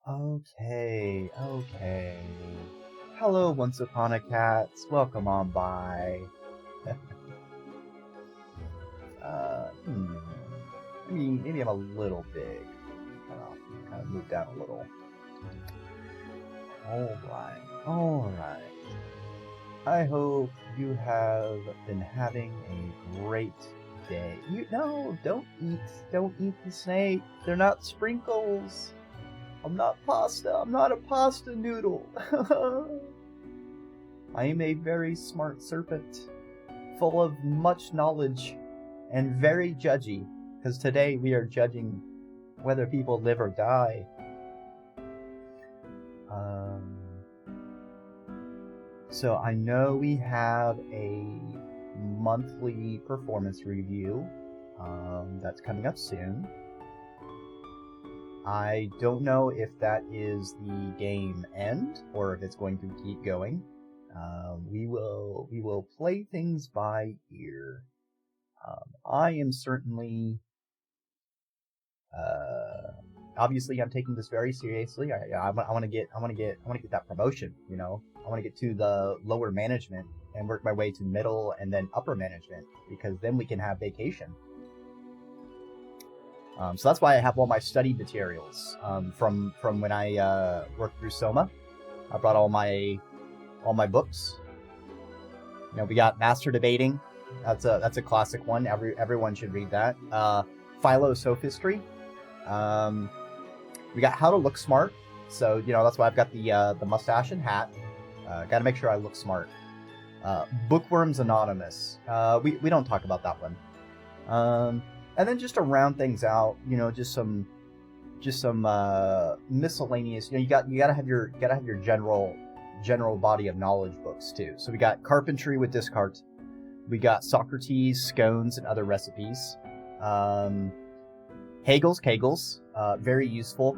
Okay. Hello, once upon a cats. Welcome on by. uh, hmm. Maybe I'm a little big. Kind of move down a little. Alright. I hope you have been having a great day. Don't eat the snake. They're not sprinkles. I'm not pasta. I'm not a pasta noodle. I am a very smart serpent, full of much knowledge, and very judgy, because today we are judging whether people live or die. So I know we have a monthly performance review that's coming up soon. I don't know if that is the game end or if it's going to keep going. We will play things by ear. I am certainly, obviously, I'm taking this very seriously. I want to get that promotion. You know, I want to get to the lower management and work my way to middle and then upper management, because then we can have vacation. So that's why I have all my study materials from when I worked through Soma. I brought all my books. You know, we got Master Debating. That's a classic one. Everyone should read that. Philo-Sophistry. We got How to Look Smart. So you know that's why I've got the mustache and hat. Got to make sure I look smart. Bookworms Anonymous. We don't talk about that one. And then just to round things out, you know, just some miscellaneous. You know, you gotta have your general body of knowledge books too. So we got Carpentry with Descartes. We got Socrates, Scones, and Other Recipes. Hegel's Kegels, very useful.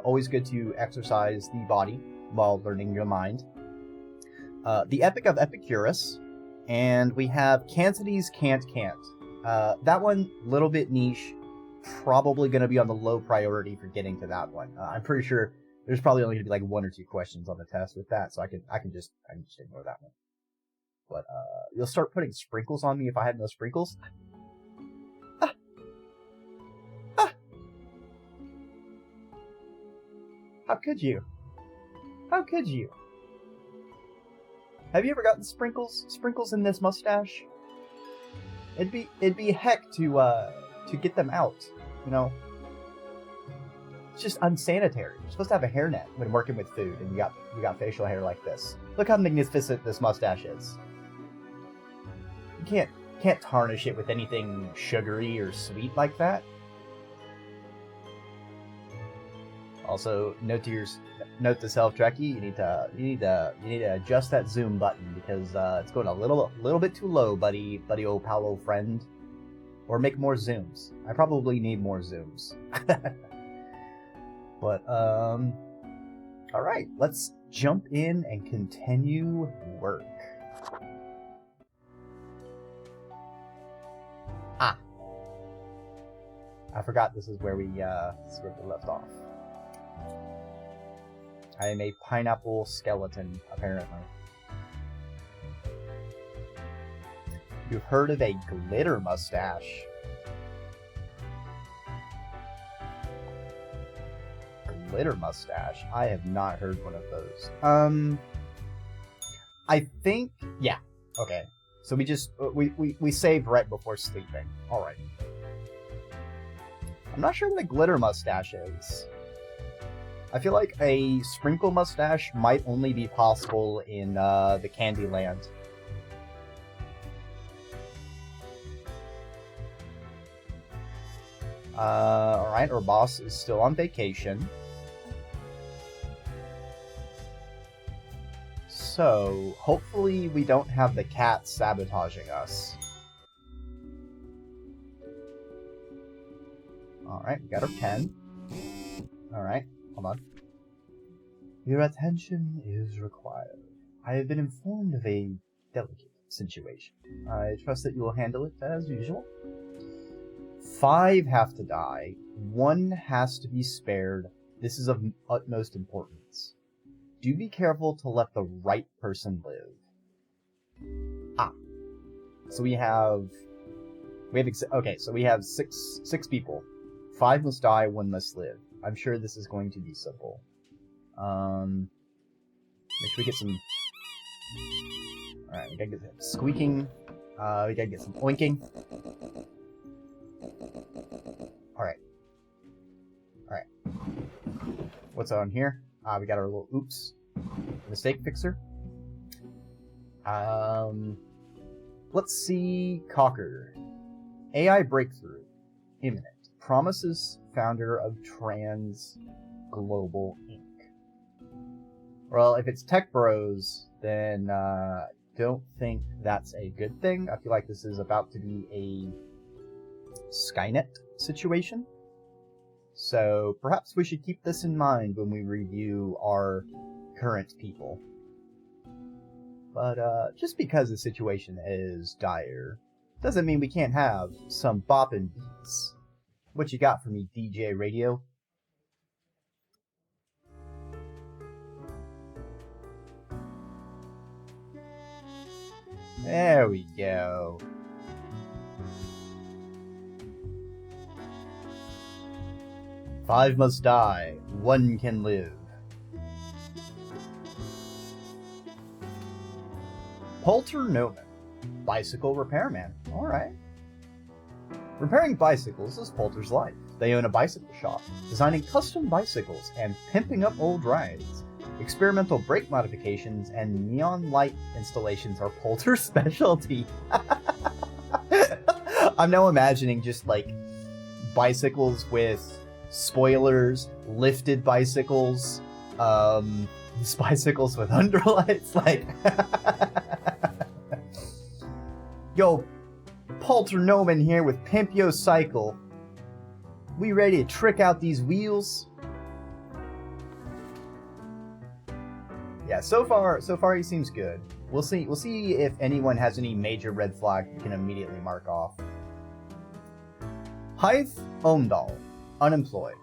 Always good to exercise the body while learning your mind. The Epic of Epicurus, and we have Cansidy's Can't. That one, little bit niche, probably going to be on the low priority for getting to that one. I'm pretty sure there's probably only going to be like 1 or 2 questions on the test with that, so I can just ignore that one. But you'll start putting sprinkles on me if I had no sprinkles. How could you? How could you? Have you ever gotten sprinkles in this mustache? It'd be heck to get them out, you know. It's just unsanitary. You're supposed to have a hairnet when working with food, and you got facial hair like this. Look how magnificent this mustache is. You can't tarnish it with anything sugary or sweet like that. Also, note to self, Dreki, you need to adjust that zoom button, because it's going a little bit too low, buddy old Paolo friend. Or make more zooms. I probably need more zooms. But all right, let's jump in and continue work. I forgot this is where we left off. I am a pineapple skeleton, apparently. You've heard of a glitter mustache? Glitter mustache? I have not heard one of those. I think, yeah, okay. So we saved right before sleeping. All right. I'm not sure what a glitter mustache is. I feel like a sprinkle mustache might only be possible in the Candyland. Alright, our boss is still on vacation. So, hopefully we don't have the cat sabotaging us. Alright, we got our pen. Alright, hold on. Your attention is required. I have been informed of a delicate situation. I trust that you will handle it as usual. 5 have to die. 1 has to be spared this is of utmost importance. Do be careful to let the right person live. So we have six people. 5 must die, 1 must live. I'm sure this is going to be simple. Make sure we get some... Alright, we gotta get some squeaking. We gotta get some oinking. Alright. What's on here? We got our little oops. Mistake fixer. Let's see. Cocker. AI breakthrough. Imminent. Promises founder of Trans Global Inc. Well, if it's Tech Bros, then don't think that's a good thing. I feel like this is about to be a Skynet situation. So perhaps we should keep this in mind when we review our current people. But just because the situation is dire, doesn't mean we can't have some boppin' beats. What you got for me, DJ Radio? There we go. Five must die, 1 can live. Polter Noman, bicycle repairman. Alright. Repairing bicycles is Polter's life. They own a bicycle shop, designing custom bicycles and pimping up old rides. Experimental brake modifications and neon light installations are Polter's specialty. I'm now imagining just like bicycles with spoilers, lifted bicycles, bicycles with underlights, like... Yo, Polter Noman here with Pimp Yo Cycle. We ready to trick out these wheels? Yeah, so far he seems good. We'll see if anyone has any major red flag we can immediately mark off. Hythe Omdal, unemployed.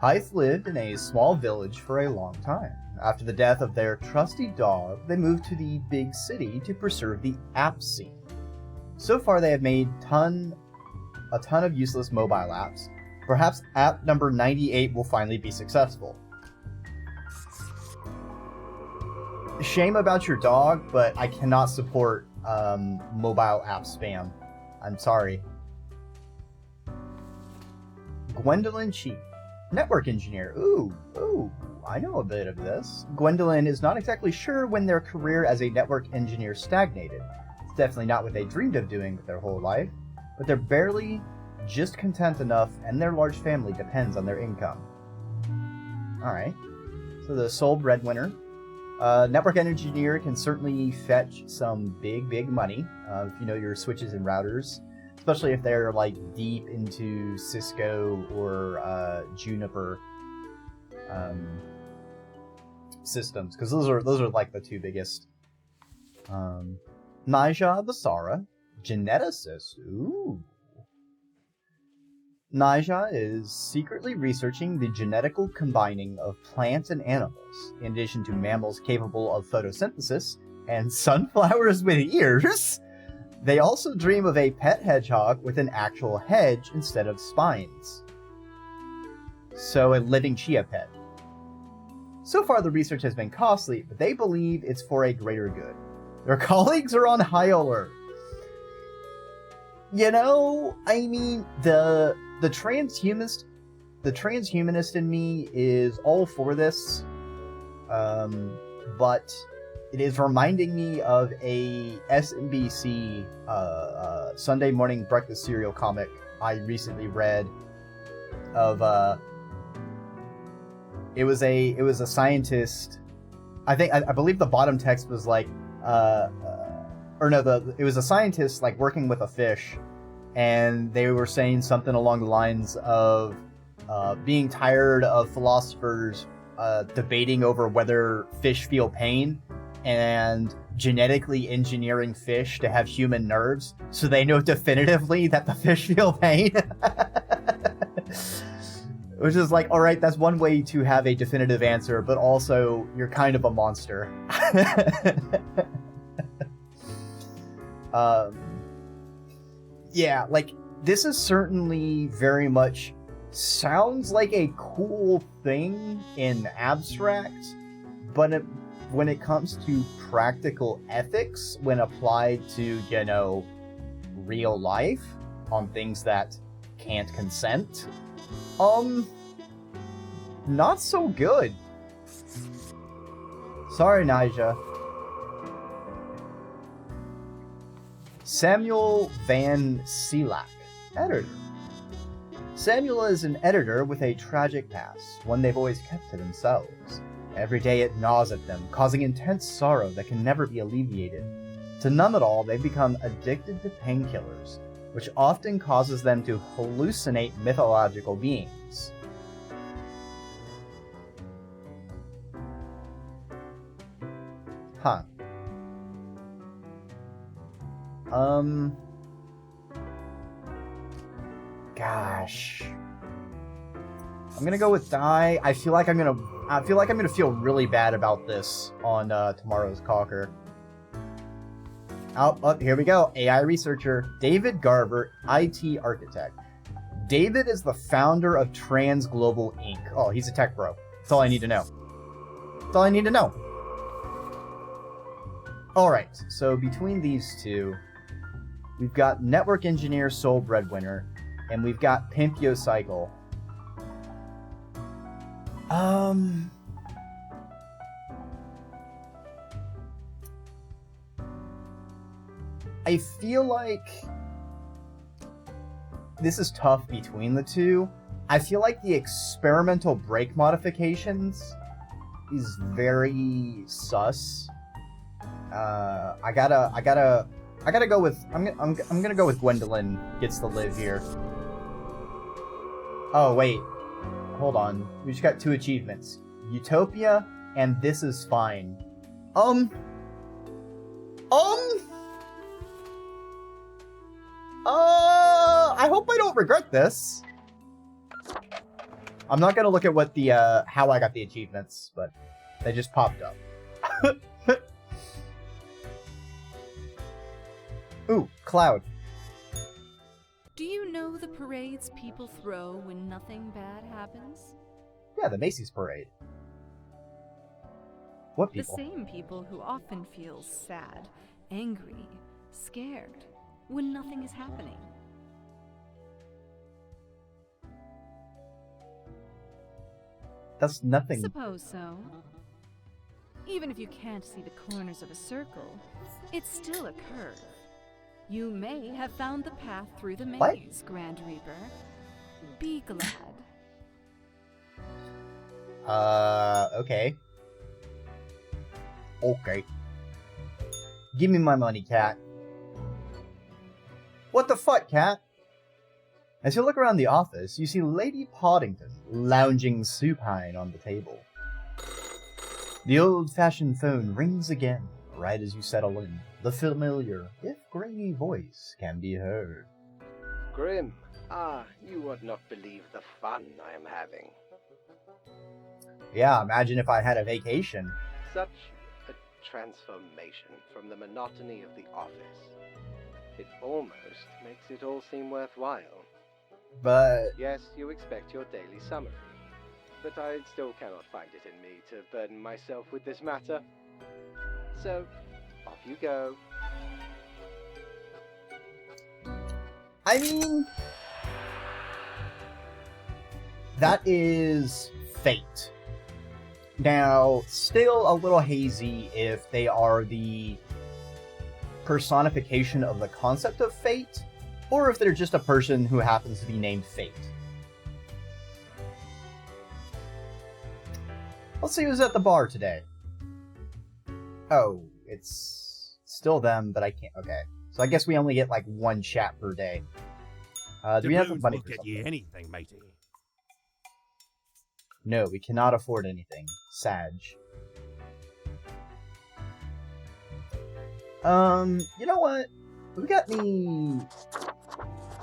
Hythe lived in a small village for a long time. After the death of their trusty dog, they moved to the big city to preserve the app scene. So far they have made a ton of useless mobile apps. Perhaps app number 98 will finally be successful. Shame about your dog, but I cannot support mobile app spam. I'm sorry. Gwendolyn Chi, network engineer. Ooh, I know a bit of this. Gwendolyn is not exactly sure when their career as a network engineer stagnated. It's definitely not what they dreamed of doing with their whole life, but they're barely just content enough, and their large family depends on their income. Alright, so the sole breadwinner. Network engineer can certainly fetch some big money, if you know your switches and routers, especially if they're like deep into Cisco or Juniper systems, because those are like the two biggest. Naija Basara, geneticist. Ooh. Naija is secretly researching the genetical combining of plants and animals, in addition to mammals capable of photosynthesis and sunflowers with ears. They also dream of a pet hedgehog with an actual hedge instead of spines. So a living chia pet. So far the research has been costly, but they believe it's for a greater good. Their colleagues are on high alert. You know, I mean, the transhumanist in me is all for this, but it is reminding me of a SMBC Sunday morning breakfast cereal comic I recently read. It was a scientist. I believe the bottom text was like, it was a scientist like working with a fish. And they were saying something along the lines of being tired of philosophers debating over whether fish feel pain and genetically engineering fish to have human nerves so they know definitively that the fish feel pain. Which is like, alright, that's one way to have a definitive answer, but also, you're kind of a monster. Yeah, like, this is certainly very much sounds like a cool thing in abstract, but when it comes to practical ethics, when applied to, you know, real life, on things that can't consent, not so good. Sorry, Nija. Samuel Van Sielak, editor. Samuel is an editor with a tragic past, one they've always kept to themselves. Every day it gnaws at them, causing intense sorrow that can never be alleviated. To numb it all, they've become addicted to painkillers, which often causes them to hallucinate mythological beings. Huh. Gosh. I'm gonna go with die. I feel like I'm gonna feel really bad about this on tomorrow's Calker. Oh, here we go. AI researcher David Garver, IT architect. David is the founder of Trans Global Inc. Oh, he's a tech bro. That's all I need to know. That's all I need to know. Alright, so between these two, we've got Network Engineer Soul Breadwinner, and we've got Pimp Yo Cycle. I feel like this is tough between the two. I feel like the experimental brake modifications is very sus. I gotta go with I'm gonna go with Gwendolyn gets to live here. Oh wait, hold on. We just got 2 achievements: Utopia and This Is Fine. I hope I don't regret this. I'm not gonna look at what the how I got the achievements, but they just popped up. Ooh, Cloud. Do you know the parades people throw when nothing bad happens? Yeah, the Macy's parade. What people? The same people who often feel sad, angry, scared when nothing is happening. That's nothing. Suppose so. Even if you can't see the corners of a circle, it's still a curve. You may have found the path through the maze, Grand Reaper. Be glad. Okay. Okay. Give me my money, cat. What the fuck, cat? As you look around the office, you see Lady Poddington lounging supine on the table. The old-fashioned phone rings again, right as you settle in. The familiar, if grainy voice can be heard. Grim, you would not believe the fun I am having. Yeah, imagine if I had a vacation. Such a transformation from the monotony of the office. It almost makes it all seem worthwhile. But... Yes, you expect your daily summary, but I still cannot find it in me to burden myself with this matter. So, off you go. I mean... that is fate. Now, still a little hazy if they are the personification of the concept of fate, or if they're just a person who happens to be named Fate. Let's see who's at the bar today. Oh, it's still them, but I can't. Okay, so I guess we only get like 1 chat per day. Do we have the money will for get something? you anything, matey. No, we cannot afford anything. Sag. You know what? We got any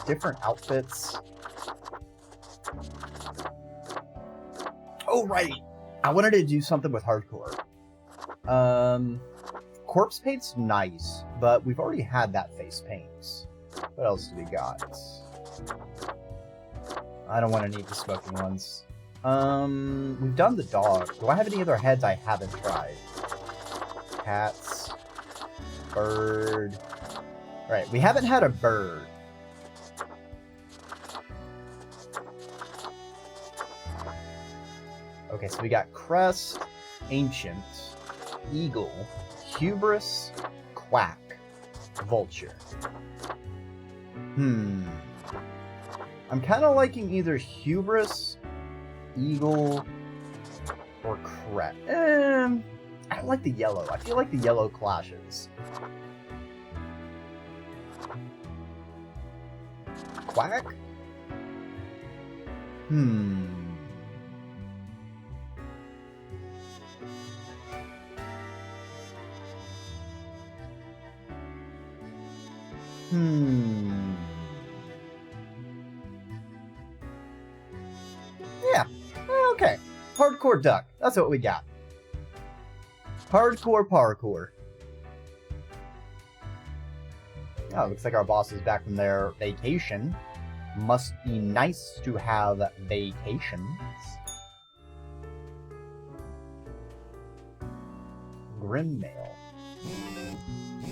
different outfits? Oh, right. I wanted to do something with hardcore. Corpse paint's nice, but we've already had that face paint. What else do we got? I don't want to need the smoking ones. We've done the dog. Do I have any other heads I haven't tried? Cats. Bird. Alright, we haven't had a bird. Okay, so we got crest, ancient, eagle, hubris, quack, vulture. I'm kind of liking either hubris, eagle, or crest. I don't like the yellow. I feel like the yellow clashes. Quack? Yeah. Okay. Hardcore duck. That's what we got. Hardcore parkour. Oh, looks like our boss is back from their vacation. Must be nice to have vacations. Grim Mail.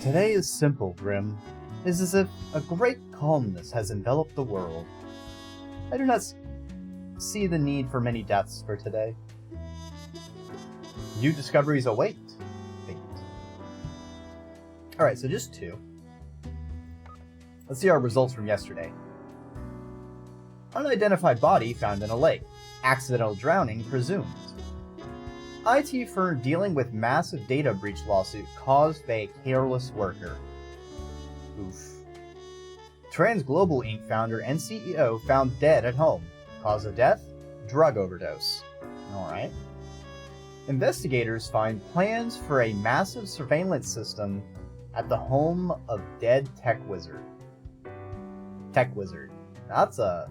Today is simple, Grim. It is as if a great calmness has enveloped the world. I do not see the need for many deaths for today. New discoveries await. Fate. Alright, so just 2. Let's see our results from yesterday. Unidentified body found in a lake. Accidental drowning presumed. IT firm dealing with massive data breach lawsuit caused by a careless worker. Oof. TransGlobal Inc. founder and CEO found dead at home. Cause of death? Drug overdose. Alright. Investigators find plans for a massive surveillance system at the home of dead tech wizard. Tech wizard. That's a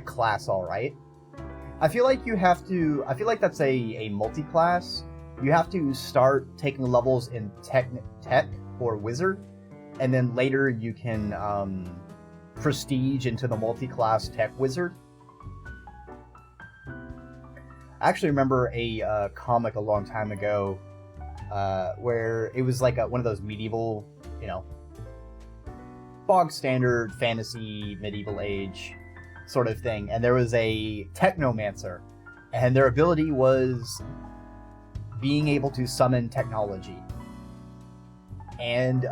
class, alright. I feel like that's a multi-class. You have to start taking levels in tech or wizard, and then later you can prestige into the multi-class tech wizard. I actually remember a comic a long time ago where it was like one of those medieval, bog standard fantasy medieval age sort of thing, and there was a technomancer, and their ability was being able to summon technology. And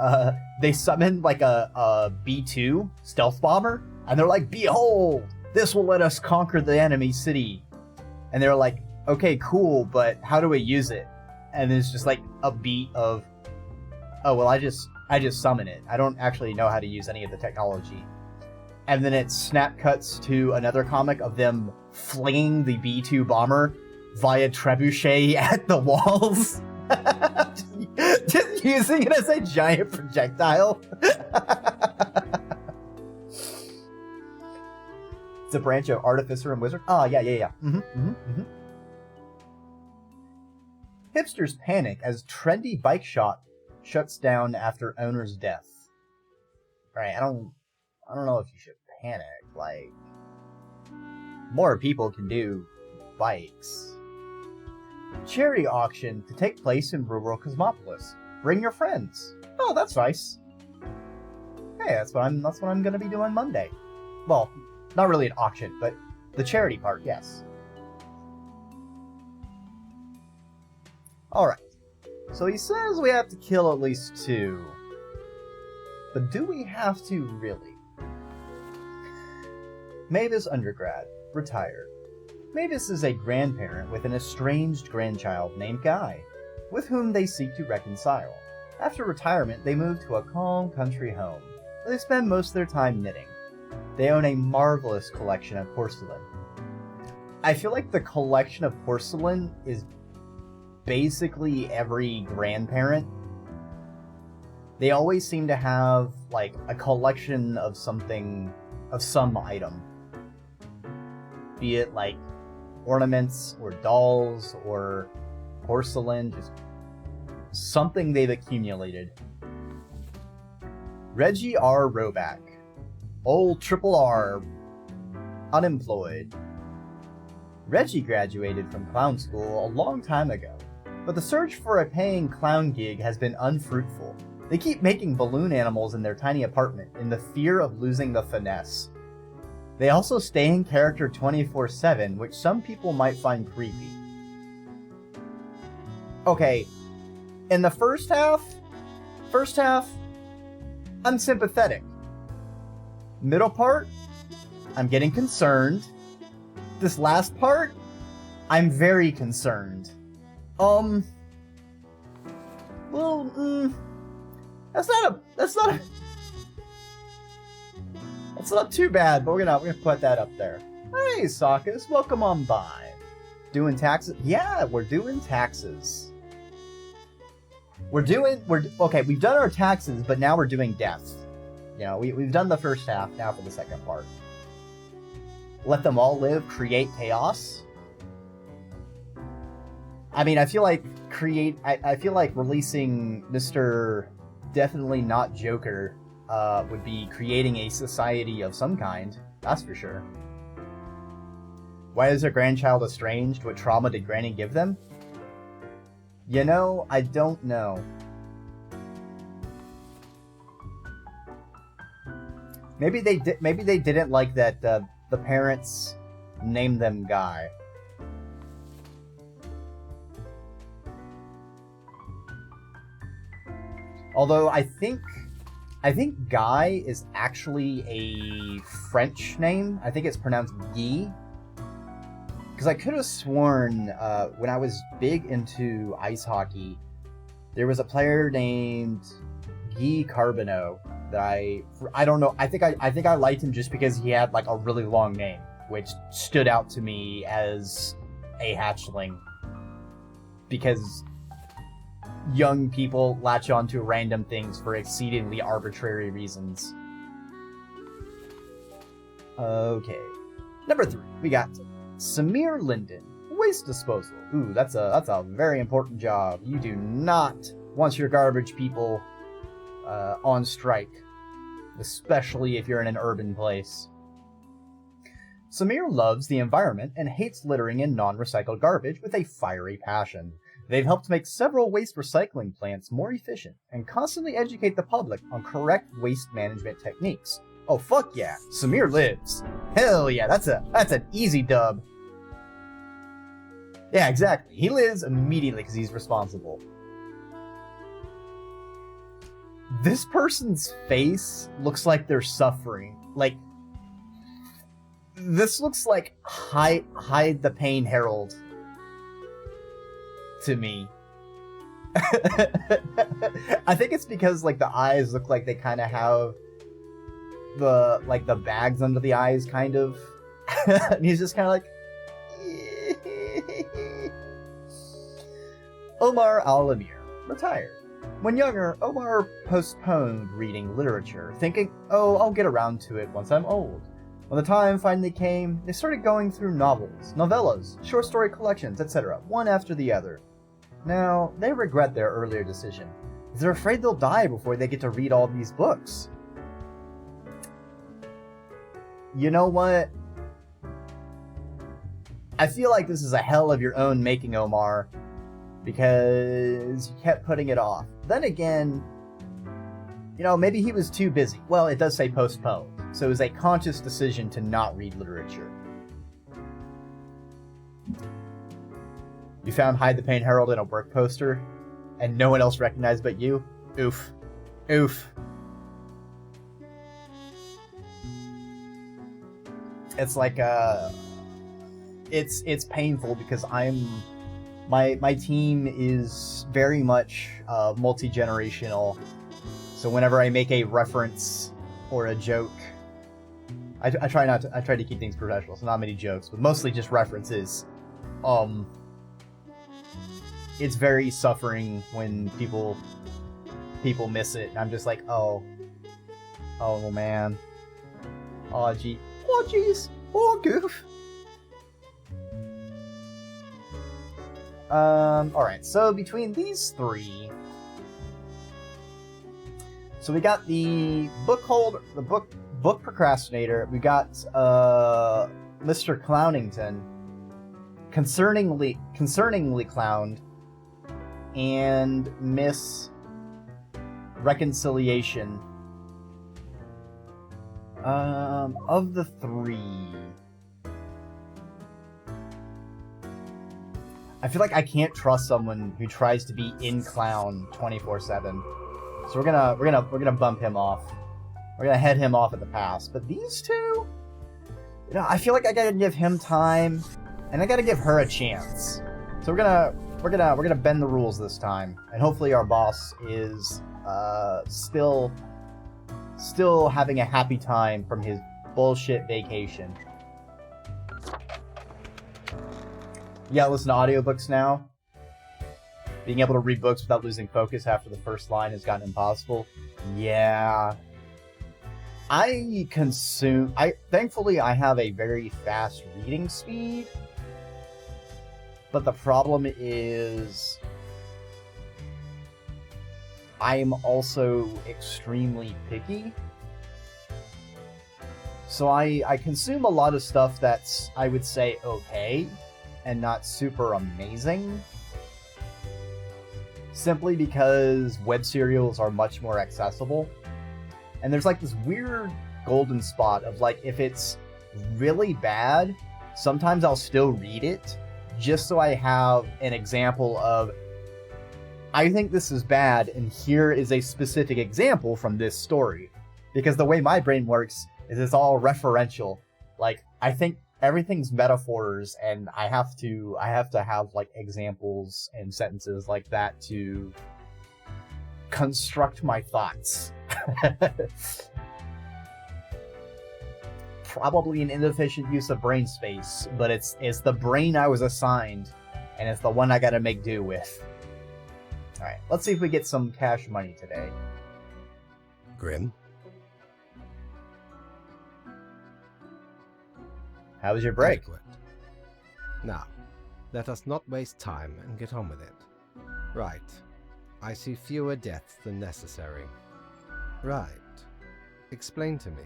they summoned like a B-2 stealth bomber, and they're like, "Behold, this will let us conquer the enemy city." And they're like, "Okay, cool, but how do we use it?" And it's just like a beat of, "Oh, well, I just summon it. I don't actually know how to use any of the technology." And then it snap cuts to another comic of them flinging the B-2 bomber via trebuchet at the walls. just using it as a giant projectile. It's a branch of Artificer and Wizard. Oh, yeah. Hipsters panic as trendy bike shop shuts down after owner's death. Right, I don't know if you should panic. Like, more people can do bikes. Charity auction to take place in rural Cosmopolis. Bring your friends. Oh, that's nice. Hey, that's what I'm gonna be doing Monday. Well, not really an auction, but the charity part, yes. Alright. So he says we have to kill at least 2. But do we have to really? Mavis undergrad, retired. Mavis is a grandparent with an estranged grandchild named Guy, with whom they seek to reconcile. After retirement, they move to a calm country home, where they spend most of their time knitting. They own a marvelous collection of porcelain. I feel like the collection of porcelain is basically every grandparent. They always seem to have, like, a collection of something, of some item. Be it, like, ornaments or dolls or porcelain, just something they've accumulated. Reggie R. Roback. Old Triple R. Unemployed. Reggie graduated from clown school a long time ago, but the search for a paying clown gig has been unfruitful. They keep making balloon animals in their tiny apartment in the fear of losing the finesse. They also stay in character 24/7, which some people might find creepy. Okay, in the first half, I'm sympathetic. Middle part, I'm getting concerned. This last part, I'm very concerned. That's not too bad, but we're gonna put that up there. Hey, Sakas, welcome on by. Doing taxes? Yeah, we're doing taxes. Okay, we've done our taxes, but now we're doing deaths. You know, we've done the first half, now for the second part. Let them all live, create chaos. I mean, I feel like releasing Mr. Definitely Not Joker would be creating a society of some kind. That's for sure. Why is their grandchild estranged? What trauma did Granny give them? You know, I don't know. Maybe they didn't like that the parents named them Guy. Although I think Guy is actually a French name. I think it's pronounced Guy. Because I could have sworn when I was big into ice hockey, there was a player named Guy Carbonneau that I don't know. I think I liked him just because he had like a really long name, which stood out to me as a hatchling. Because young people latch on to random things for exceedingly arbitrary reasons. Okay. Number 3, we got Samir Linden, waste disposal. Ooh, that's a very important job. You do not want your garbage people on strike, especially if you're in an urban place. Samir loves the environment and hates littering and non-recycled garbage with a fiery passion. They've helped make several waste recycling plants more efficient and constantly educate the public on correct waste management techniques. Oh fuck yeah, Samir lives. Hell yeah, that's an easy dub. Yeah, exactly. He lives immediately because he's responsible. This person's face looks like they're suffering. Like, this looks like Hide the Pain Herald to me. I think it's because like the eyes look like they kind of have the bags under the eyes, kind of. And he's just kind of like Omar Al-Amir, retired. When younger, Omar postponed reading literature, thinking, oh, I'll get around to it once I'm old. When the time finally came, they started going through novels, novellas, short story collections, etc., one after the other. Now, they regret their earlier decision. They're afraid they'll die before they get to read all these books. You know what? I feel like this is a hell of your own making, Omar, because you kept putting it off. Then again, you know, maybe he was too busy. Well, it does say postponed, so it was a conscious decision to not read literature. You found Hide the Pain Herald in a work poster, and no one else recognized but you? Oof. Oof. It's like, it's painful because my team is very much multi-generational, so whenever I make a reference or a joke, I try to keep things professional, so not many jokes, but mostly just references. It's very suffering when people miss it, and I'm just like, oh man, oh jeez, oh goof. Alright, so between these three... So we got the book procrastinator, we got, Mr. Clownington, concerningly clowned, and Miss Reconciliation. Of the three... I feel like I can't trust someone who tries to be in clown 24/7. So we're gonna bump him off. We're gonna head him off at the pass. But these two, you know, I feel like I gotta give him time, and I gotta give her a chance. So we're gonna bend the rules this time, and hopefully our boss is still having a happy time from his bullshit vacation. Yeah, listen to audiobooks now. Being able to read books without losing focus after the first line has gotten impossible. Yeah. Thankfully I have a very fast reading speed. But the problem is I'm also extremely picky. So I consume a lot of stuff that's, I would say, okay, and not super amazing. Simply because web serials are much more accessible. And there's like this weird golden spot of like, if it's really bad, sometimes I'll still read it, just so I have an example of, I think this is bad, and here is a specific example from this story. Because the way my brain works is it's all referential. Like, I think everything's metaphors, and I have to have like examples and sentences like that to construct my thoughts. Probably an inefficient use of brain space, but it's the brain I was assigned, and it's the one I gotta make do with. Alright, let's see if we get some cash money today. Grim? How was your break? Adequate. Now, let us not waste time and get on with it. Right. I see fewer deaths than necessary. Right. Explain to me,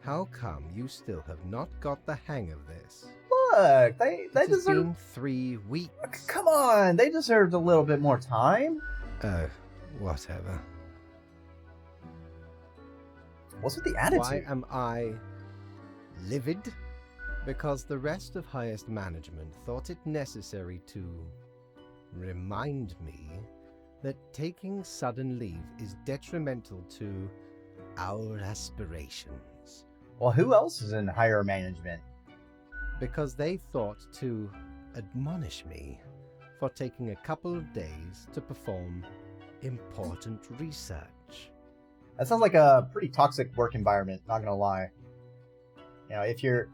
how come you still have not got the hang of this? Look, they It has deserve... been 3 weeks. Come on, they deserved a little bit more time. Oh, whatever. What's with the attitude? Why am I livid? Because the rest of highest management thought it necessary to remind me that taking sudden leave is detrimental to our aspirations. Well, who else is in higher management? Because they thought to admonish me for taking a couple of days to perform important research. That sounds like a pretty toxic work environment, not gonna lie. You know, if you're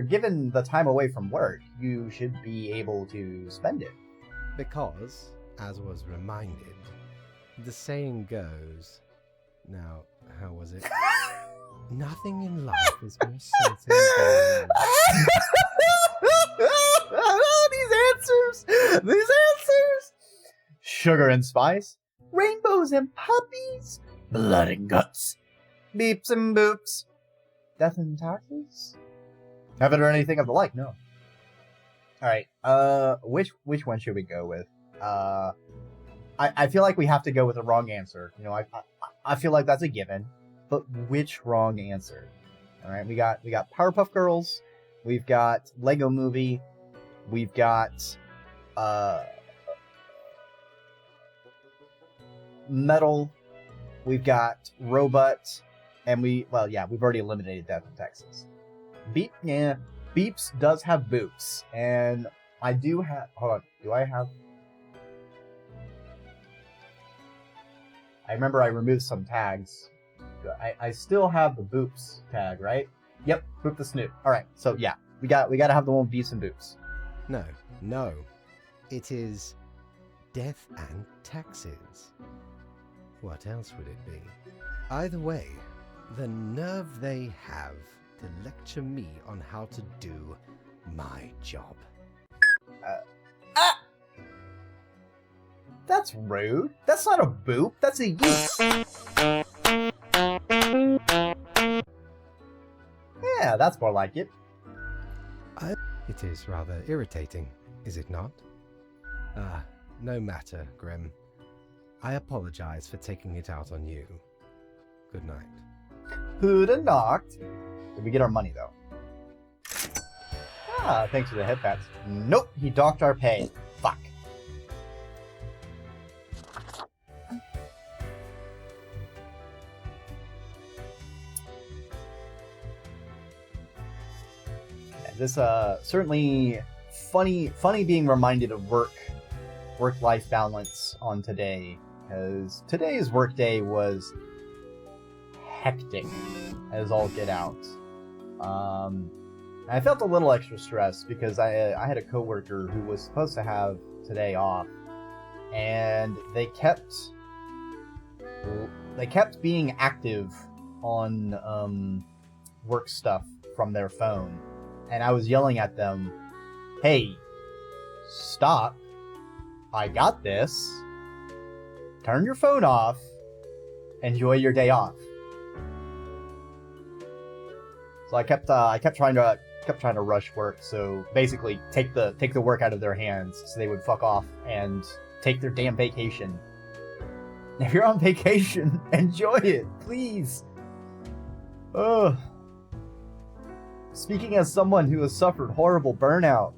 given the time away from work, you should be able to spend it. Because, as was reminded, the saying goes... Now, how was it? Nothing in life is more certain than... These answers! Sugar and spice, rainbows and puppies, blood and guts, beeps and boops, death and taxes? Haven't heard anything of the like, no. Alright, which one should we go with? I feel like we have to go with the wrong answer. You know, I feel like that's a given. But which wrong answer? Alright, we got Powerpuff Girls, we've got Lego Movie, we've got Metal, we've got Robot, and we've already eliminated Death in Texas. Beeps does have boops, and I do have, hold on, do I have? I remember I removed some tags. I still have the boops tag, right? Yep, Boop the Snoop. Alright, so yeah, we gotta have the one with beeps and boops. No. It is death and taxes. What else would it be? Either way, the nerve they have to lecture me on how to do my job. Ah! That's rude. That's not a boop. That's a yeet. Yeah, that's more like it. It is rather irritating, is it not? No matter, Grim. I apologize for taking it out on you. Good night. Who'da knocked? Did we get our money, though? Ah, thanks for the head pats. Nope, he docked our pay. Fuck. This certainly funny being reminded of work-life balance on today, because today's workday was hectic as all get out. I felt a little extra stressed because I had a coworker who was supposed to have today off, and they kept being active on work stuff from their phone. And I was yelling at them, hey, stop. I got this. Turn your phone off. Enjoy your day off. So I kept trying to rush work. So basically take the work out of their hands so they would fuck off and take their damn vacation. If you're on vacation, enjoy it, please. Ugh. Speaking as someone who has suffered horrible burnout,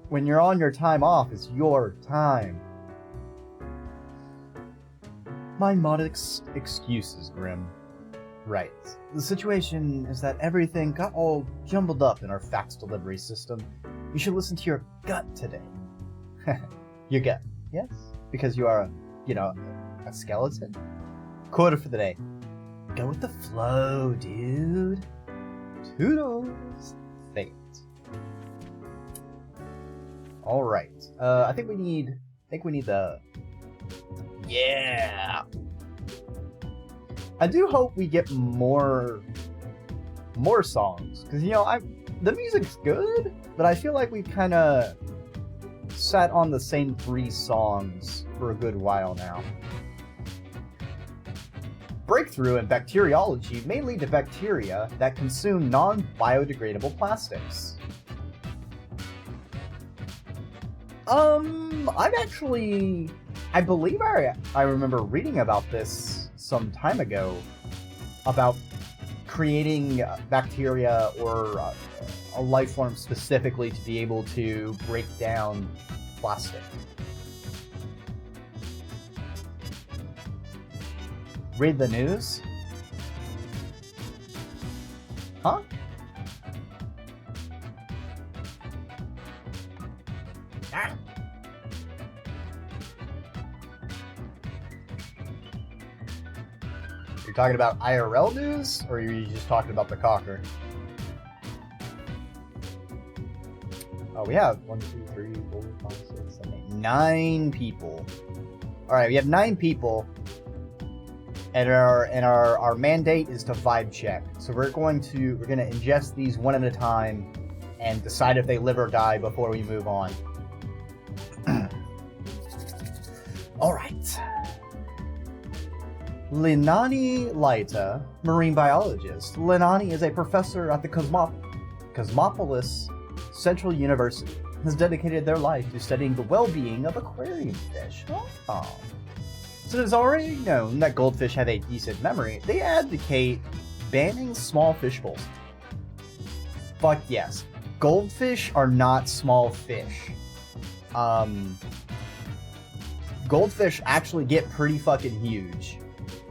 when you're on your time off, it's your time. My modest excuses, Grim. Right. The situation is that everything got all jumbled up in our fax delivery system. You should listen to your gut today. Your gut, yes? Because you are, a skeleton? Quote for the day. Go with the flow, dude. Toodles. Fate. All right. I think we need the. Yeah. I do hope we get more songs, because the music's good, but I feel like we kind of sat on the same 3 songs for a good while now. Breakthrough in bacteriology may lead to bacteria that consume non-biodegradable plastics. I believe I remember reading about this some time ago, about creating bacteria or a life form specifically to be able to break down plastic. Read the news? Huh? Ah. You're talking about IRL news, or are you just talking about the cocker? Oh, we have 1, 2, 3, 4, 5, 6, 7, 8, 9 people. Alright, we have 9 people. And our mandate is to vibe check. So we're gonna ingest these one at a time and decide if they live or die before we move on. All right. Linani Laita, marine biologist. Linani is a professor at the Cosmopolis Central University. Has dedicated their life to studying the well-being of aquarium fish. Oh. So it's already known that goldfish have a decent memory. They advocate banning small fish bowls. Fuck yes. Goldfish are not small fish. Goldfish actually get pretty fucking huge.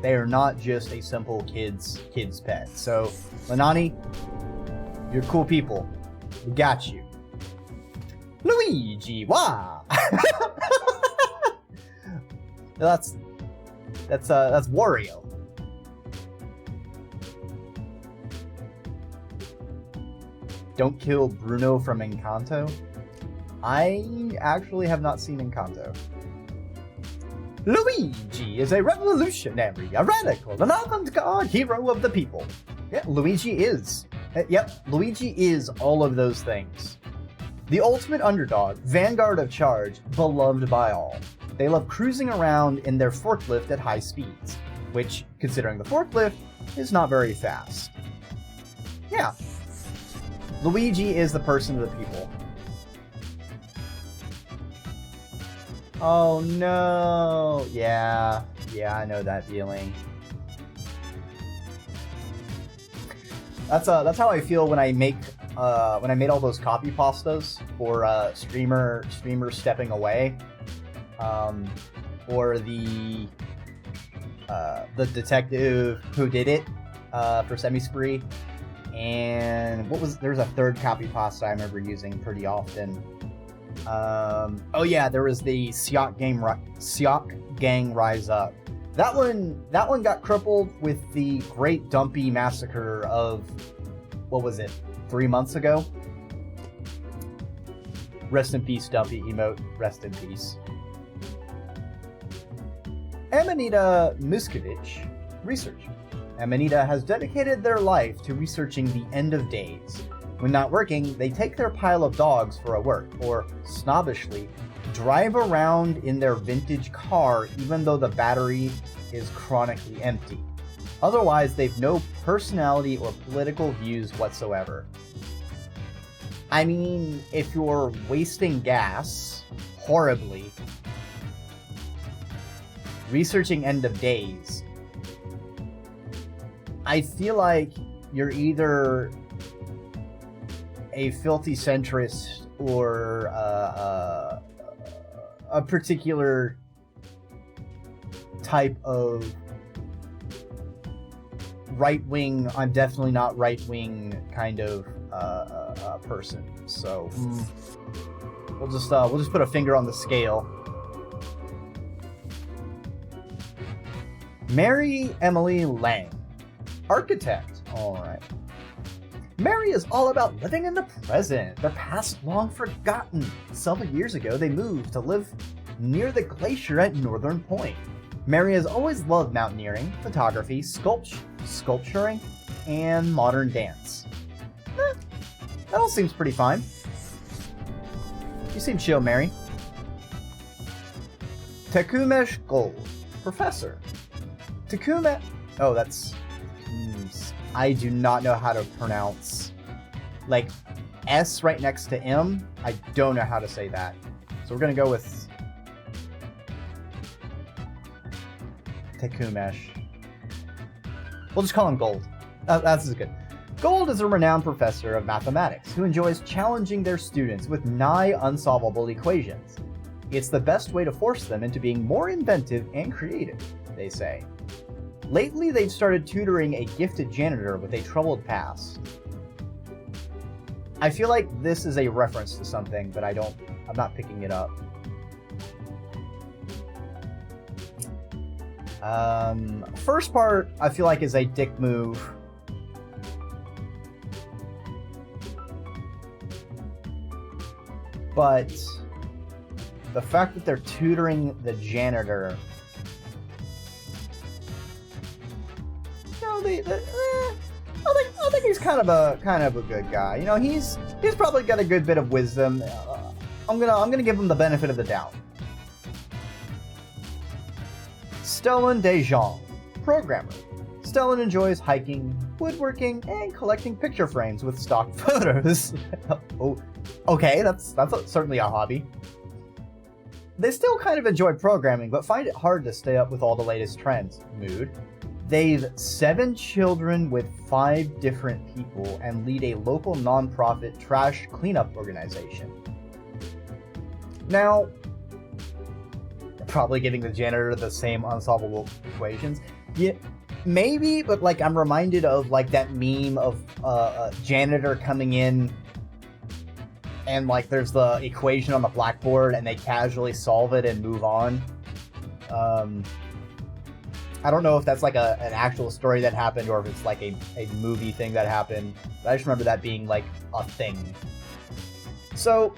They are not just a simple kid's pet. So, Lanani, you're cool people. We got you. Luigi, wow. That's Wario. Don't kill Bruno from Encanto. I actually have not seen Encanto. Luigi is a revolutionary, a radical, an avant-garde hero of the people. Yeah, Luigi is. Yep, Luigi is all of those things. The ultimate underdog, vanguard of charge, beloved by all. They love cruising around in their forklift at high speeds, which, considering the forklift, is not very fast. Yeah. Luigi is the person of the people. Oh no! Yeah, I know that feeling. That's how I feel when I make when I made all those copy pastas for streamer stepping away, or the detective who did it for Semi-Spree, and there's a third copy pasta I remember using pretty often. Oh yeah, there was the Siak Gang Rise Up. That one got crippled with the Great Dumpy Massacre of, what was it, 3 months ago? Rest in peace, Dumpy emote. Rest in peace. Amanita Miskovich, researcher. Amanita has dedicated their life to researching the end of days. When not working, they take their pile of dogs for a work, or, snobbishly, drive around in their vintage car even though the battery is chronically empty. Otherwise, they've no personality or political views whatsoever. I mean, if you're wasting gas horribly, researching end of days, I feel like you're either a filthy centrist or a particular type of right-wing, I'm definitely not right-wing kind of person. So we'll just put a finger on the scale. Mary Emily Lang, architect. All right. Mary is all about living in the present, their past long forgotten. Several years ago, they moved to live near the glacier at Northern Point. Mary has always loved mountaineering, photography, sculpturing, and modern dance. That all seems pretty fine. You seem chill, Mary. Takumesh Gold, professor. Takume... Oh, that's... I do not know how to pronounce... Like, S right next to M? I don't know how to say that. So we're gonna go with... Takumesh. We'll just call him Gold. That's good. Gold is a renowned professor of mathematics who enjoys challenging their students with nigh unsolvable equations. It's the best way to force them into being more inventive and creative, they say. Lately, they've started tutoring a gifted janitor with a troubled past. I feel like this is a reference to something, but I'm not picking it up. First part, I feel like is a dick move. But the fact that they're tutoring the janitor, I think he's kind of a good guy. You know, he's probably got a good bit of wisdom. I'm gonna give him the benefit of the doubt. Stellan DeJong, programmer. Stellan enjoys hiking, woodworking, and collecting picture frames with stock photos. Oh, okay, that's certainly a hobby. They still kind of enjoy programming, but find it hard to stay up with all the latest trends. Mood. They've 7 children with 5 different people and lead a local non-profit trash cleanup organization. Now, probably giving the janitor the same unsolvable equations. Yeah, maybe, but like I'm reminded of like that meme of a janitor coming in and like there's the equation on the blackboard and they casually solve it and move on. I don't know if that's like an actual story that happened or if it's like a movie thing that happened. But I just remember that being like a thing. So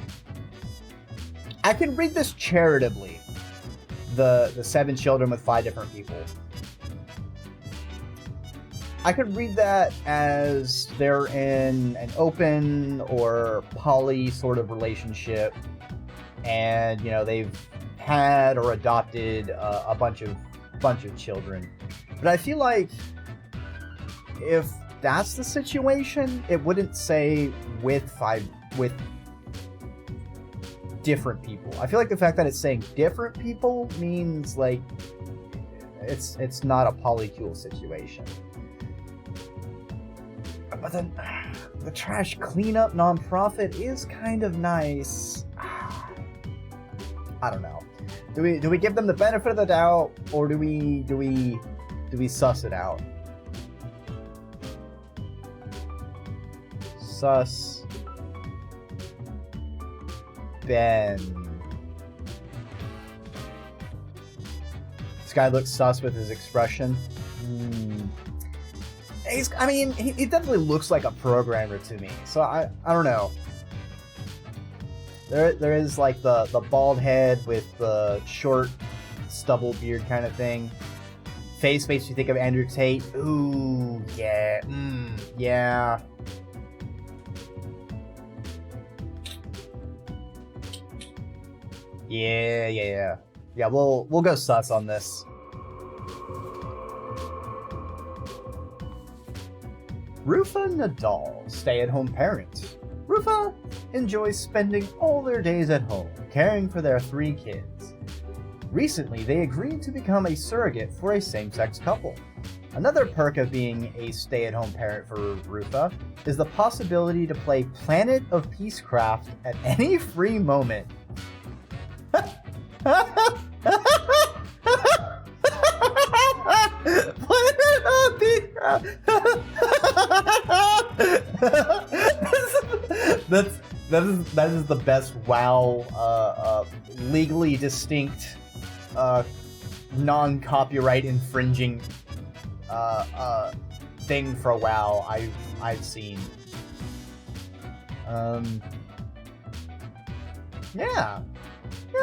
I can read this charitably. The 7 children with 5 different people. I could read that as they're in an open or poly sort of relationship, and you know they've had or adopted a bunch of children. But I feel like if that's the situation, it wouldn't say with different people. I feel like the fact that it's saying different people means like it's not a polycule situation. But then the trash cleanup nonprofit is kind of nice. I don't know. Do we give them the benefit of the doubt, or do we suss it out? Sus Ben. This guy looks sus with his expression. He definitely looks like a programmer to me. So I don't know. There is like the bald head with the short stubble beard kind of thing. Face makes you think of Andrew Tate. Ooh, yeah. Yeah. Yeah, we'll go sus on this. Rufa Nadal, stay-at-home parent. Rufa enjoys spending all their days at home, caring for their 3 kids. Recently, they agreed to become a surrogate for a same-sex couple. Another perk of being a stay-at-home parent for Rufa is the possibility to play Planet of Peacecraft at any free moment. That is the best WoW legally distinct non-copyright infringing thing for WoW I've seen. Yeah,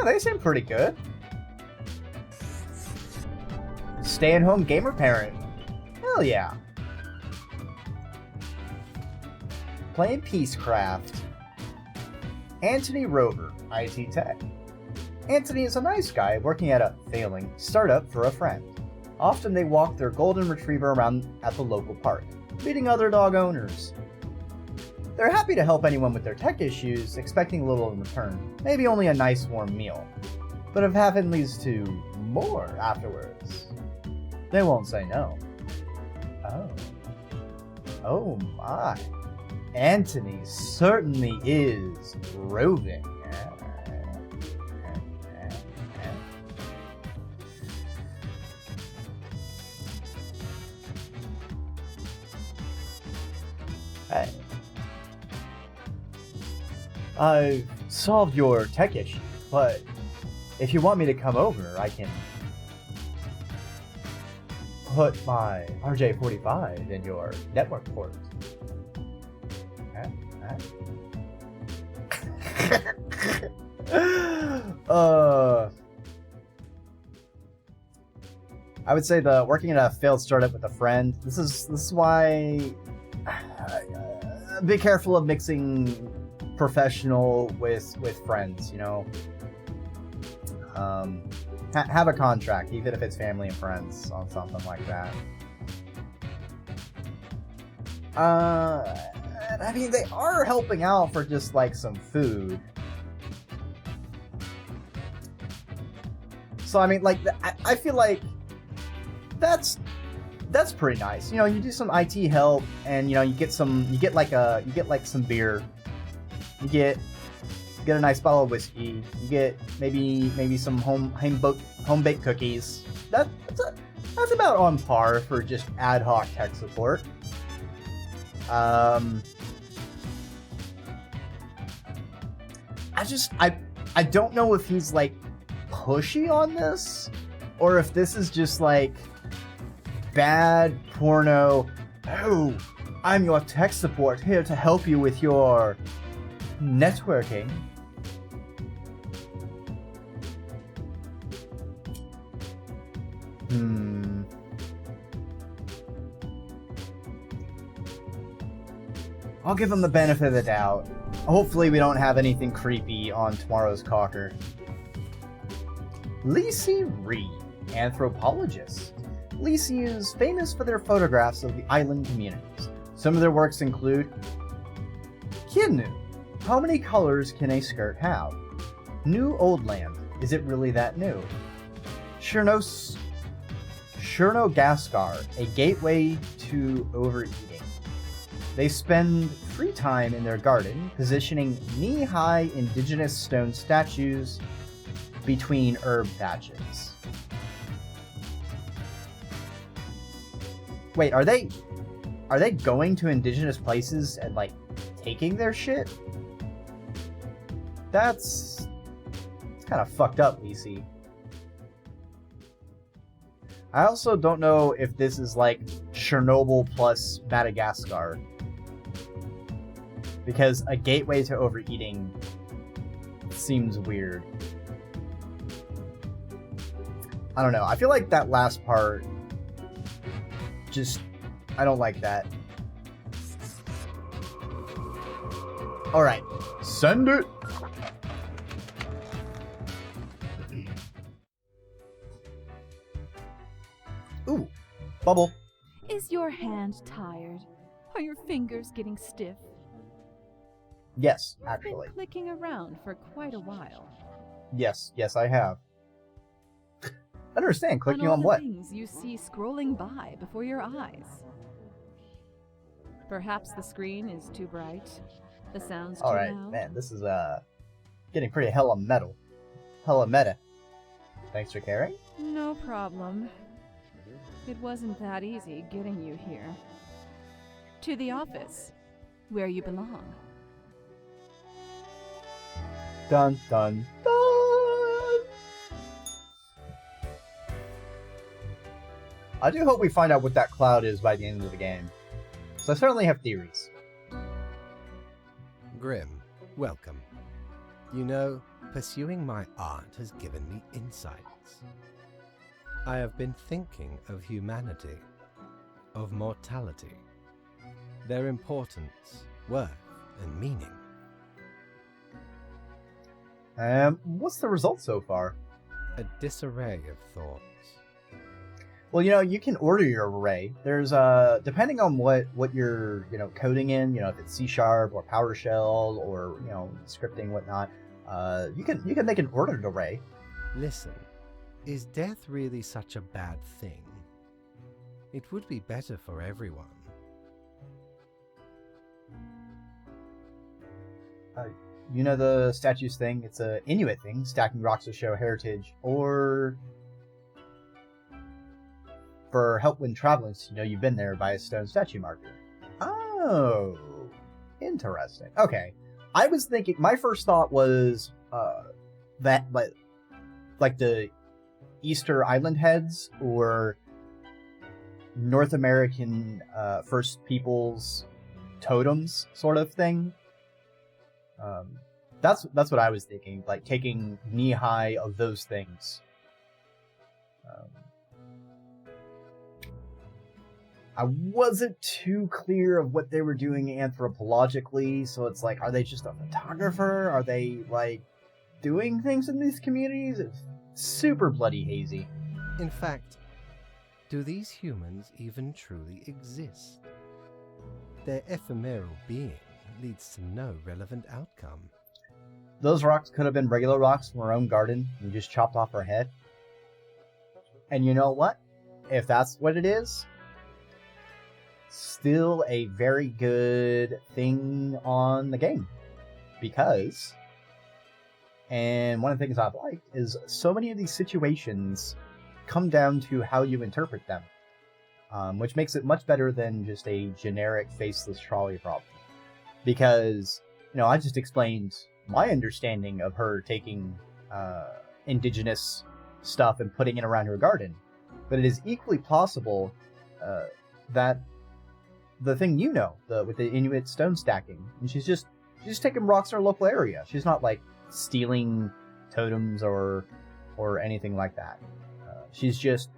they seem pretty good. Stay-at-home gamer parent. Hell yeah. Playing Peacecraft. Anthony Rover, IT Tech. Anthony is a nice guy working at a failing startup for a friend. Often they walk their golden retriever around at the local park, meeting other dog owners. They're happy to help anyone with their tech issues, expecting a little in return, maybe only a nice warm meal. But if having leads to more afterwards, they won't say no. Oh my. Anthony certainly is roving. Hey. I've solved your tech issue, but if you want me to come over, I can put my RJ45 in your network port. I would say the working at a failed startup with a friend. This is why be careful of mixing professional with friends. You know, have a contract, even if it's family and friends, on something like that. I mean, they are helping out for just like some food. So I mean, like, I feel like that's pretty nice. You know, you do some IT help, and you know, you get some beer, you get a nice bottle of whiskey, you get maybe some home baked cookies. That's about on par for just ad hoc tech support. I don't know if he's like pushy on this, or if this is just like bad porno. Oh, I'm your tech support here to help you with your networking. I'll give him the benefit of the doubt. Hopefully we don't have anything creepy on tomorrow's Cocker. Lisi Reed, anthropologist. Lisi is famous for their photographs of the island communities. Some of their works include Kinnu. How many colors can a skirt have? New Old Land. Is it really that new? Chernogaskar, a gateway to overeating. They spend free time in their garden, positioning knee-high indigenous stone statues between herb patches. Wait, are they going to indigenous places and, like, taking their shit? It's kind of fucked up, Lisi. I also don't know if this is like Chernobyl plus Madagascar. Because a gateway to overeating seems weird. I don't know. I feel like that last part I don't like that. Alright. Send it! Ooh. Bubble. Is your hand tired? Are your fingers getting stiff? Yes, You've actually. been clicking around for quite a while. Yes, I have. I understand. Clicking all on the what? things you see scrolling by before your eyes. Perhaps the screen is too bright. The sounds too Alright, loud. man, this is getting pretty hella meta. Thanks for caring. No problem. It wasn't that easy getting you here. To the office, where you belong. Dun dun dun! I do hope we find out what that cloud is by the end of the game. So I certainly have theories. Grim, welcome. You know, pursuing my art has given me insights. I have been thinking of humanity, of mortality, their importance, worth, and meaning. What's the result so far? A disarray of thoughts. Well, you can order your array. There's depending on what you're coding in, if it's C# or PowerShell or scripting whatnot, you can make an ordered array. Listen, is death really such a bad thing? It would be better for everyone. The statues thing. It's a Inuit thing, stacking rocks to show heritage, or for help when traveling, you've been there by a stone statue marker. Oh, interesting. Okay, I was thinking. My first thought was that like the Easter Island heads or North American First Peoples totems sort of thing. That's what I was thinking, like taking knee-high of those things. I wasn't too clear of what they were doing anthropologically, so it's like, are they just a photographer? Are they, like, doing things in these communities? It's super bloody hazy. In fact, do these humans even truly exist? Their ephemeral being leads to no relevant outcome. Those rocks could have been regular rocks from our own garden. We just chopped off our head. And you know what? If that's what it is, still a very good thing on the game. Because, and one of the things I've liked is so many of these situations come down to how you interpret them. Which makes it much better than just a generic faceless trolley problem. Because, I just explained my understanding of her taking indigenous stuff and putting it around her garden. But it is equally possible that the thing with the Inuit stone stacking, and she's just taking rocks in her local area. She's not like stealing totems or anything like that. She's just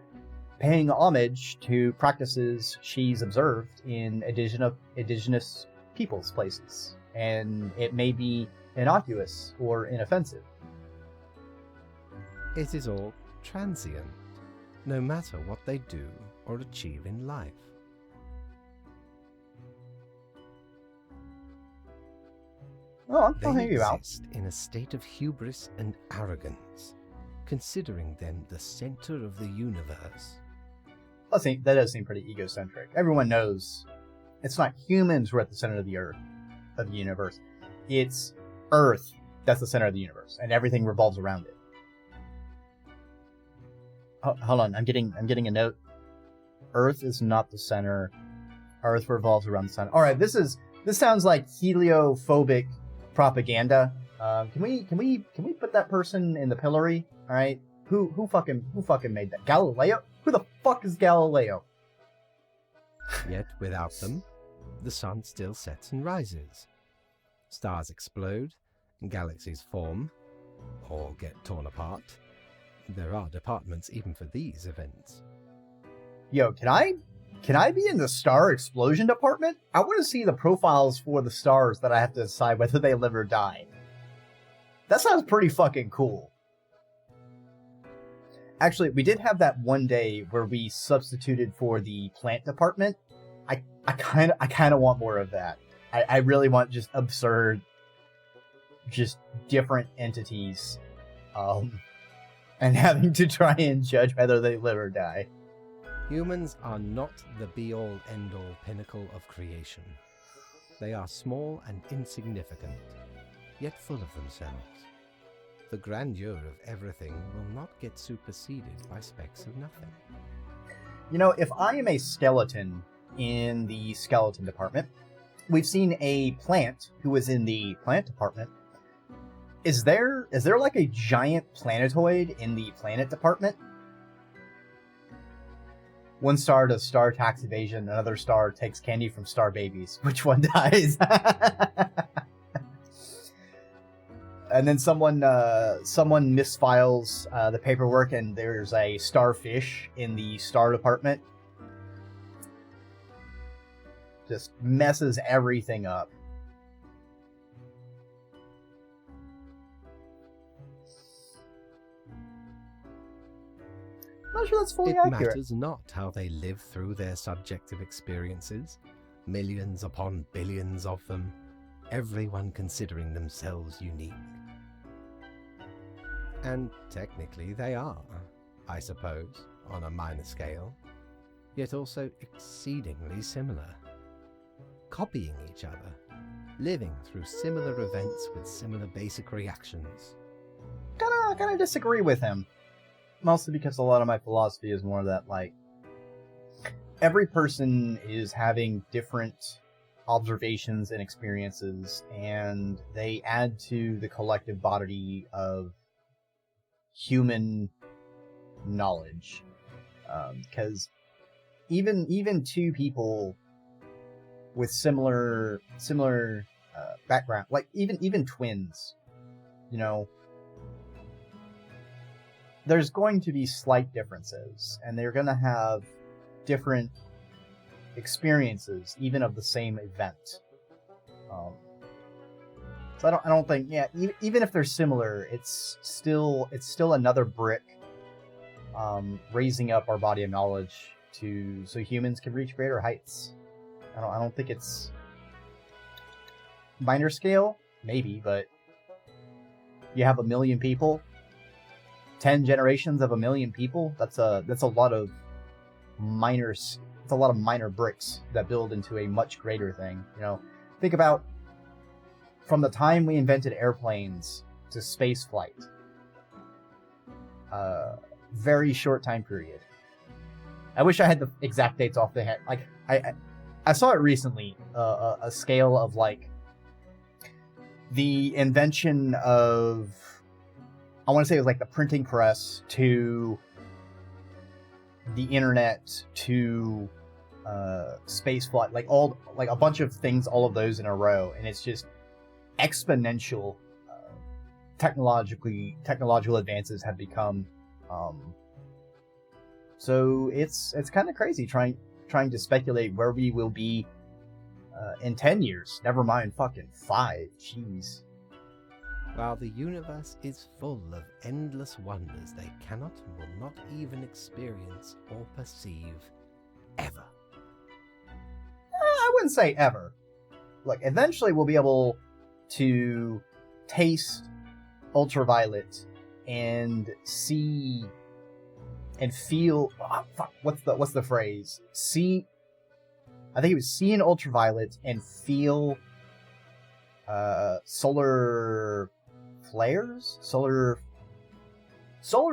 paying homage to practices she's observed in indigenous people's places, and it may be innocuous or inoffensive. It is all transient, no matter what they do or achieve in life. Oh, I'll They hear you out. exist in a state of hubris and arrogance, considering them the center of the universe. That does seem pretty egocentric. Everyone knows it's not humans who are at the center of the universe. It's Earth that's the center of the universe, and everything revolves around it. Hold on, I'm getting a note. Earth is not the center. Earth revolves around the sun. All right, this sounds like heliophobic propaganda. Can we put that person in the pillory? All right, who fucking made that? Galileo? Who the fuck is Galileo? Yet without them, the sun still sets and rises. Stars explode, galaxies form, or get torn apart. There are departments even for these events. Yo, can I be in the star explosion department? I want to see the profiles for the stars that I have to decide whether they live or die. That sounds pretty fucking cool. Actually, we did have that one day where we substituted for the plant department. I kind of want more of that. I really want just absurd, just different entities, and having to try and judge whether they live or die. Humans are not the be-all, end-all pinnacle of creation. They are small and insignificant, yet full of themselves. The grandeur of everything will not get superseded by specks of nothing. You know, if I am a skeleton in the skeleton department, we've seen a plant who is in the plant department. Is there like a giant planetoid in the planet department? One star does star tax evasion, another star takes candy from star babies. Which one dies? And then someone misfiles the paperwork, and there's a starfish in the star department. Just messes everything up. I'm not sure that's fully It accurate. matters not how they live through their subjective experiences, millions upon billions of them, everyone considering themselves unique. And technically they are, I suppose, on a minor scale, yet also exceedingly similar. Copying each other, living through similar events with similar basic reactions. Kinda disagree with him. Mostly because a lot of my philosophy is more that, like, every person is having different observations and experiences, and they add to the collective body of human knowledge. Because even two people with similar background, like even twins, you know, there's going to be slight differences, and they're going to have different experiences, even of the same event. So I don't think, yeah, even if they're similar, it's still another brick, raising up our body of knowledge so humans can reach greater heights. I don't think it's minor scale, maybe, but you have 1 million people. 10 generations of 1 million people. That's a lot of minor. It's a lot of minor bricks that build into a much greater thing. You know, think about from the time we invented airplanes to space flight. Very short time period. I wish I had the exact dates off the head. Like I saw it recently. A scale of like the invention of, I want to say it was like the printing press to the internet to space flight, like a bunch of things, all of those in a row, and it's just exponential. Technological advances have become. So it's kind of crazy trying to speculate where we will be In 10 years. Never mind fucking 5. Jeez. While the universe is full of endless wonders they cannot and will not even experience or perceive ever. I wouldn't say ever. Like, eventually we'll be able to taste ultraviolet and see and feel. Oh, fuck, what's the phrase? See. I think it was see an ultraviolet and feel solar flares? Solar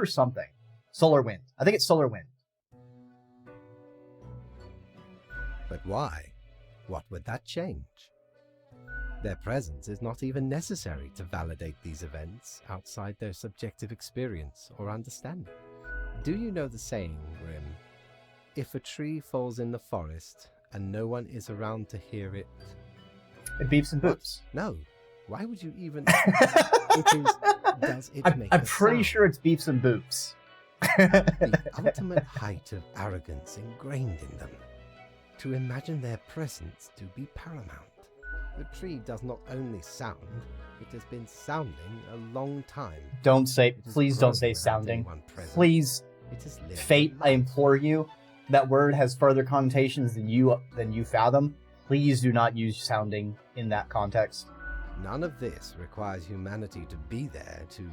something. Solar wind. I think it's solar wind. But why? What would that change? Their presence is not even necessary to validate these events outside their subjective experience or understanding. Do you know the saying, Grim? If a tree falls in the forest and no one is around to hear it... It beeps and boops. No. Why would you even... Does it make I'm a pretty sound? sure it's beeps and boops. The ultimate height of arrogance ingrained in them. To imagine their presence to be paramount. The tree does not only sound, it has been sounding a long time. Please don't say without sounding. anyone present. Please, It has lived fate, a I life. implore you. That word has further connotations than you fathom. Please do not use sounding in that context. None of this requires humanity to be there to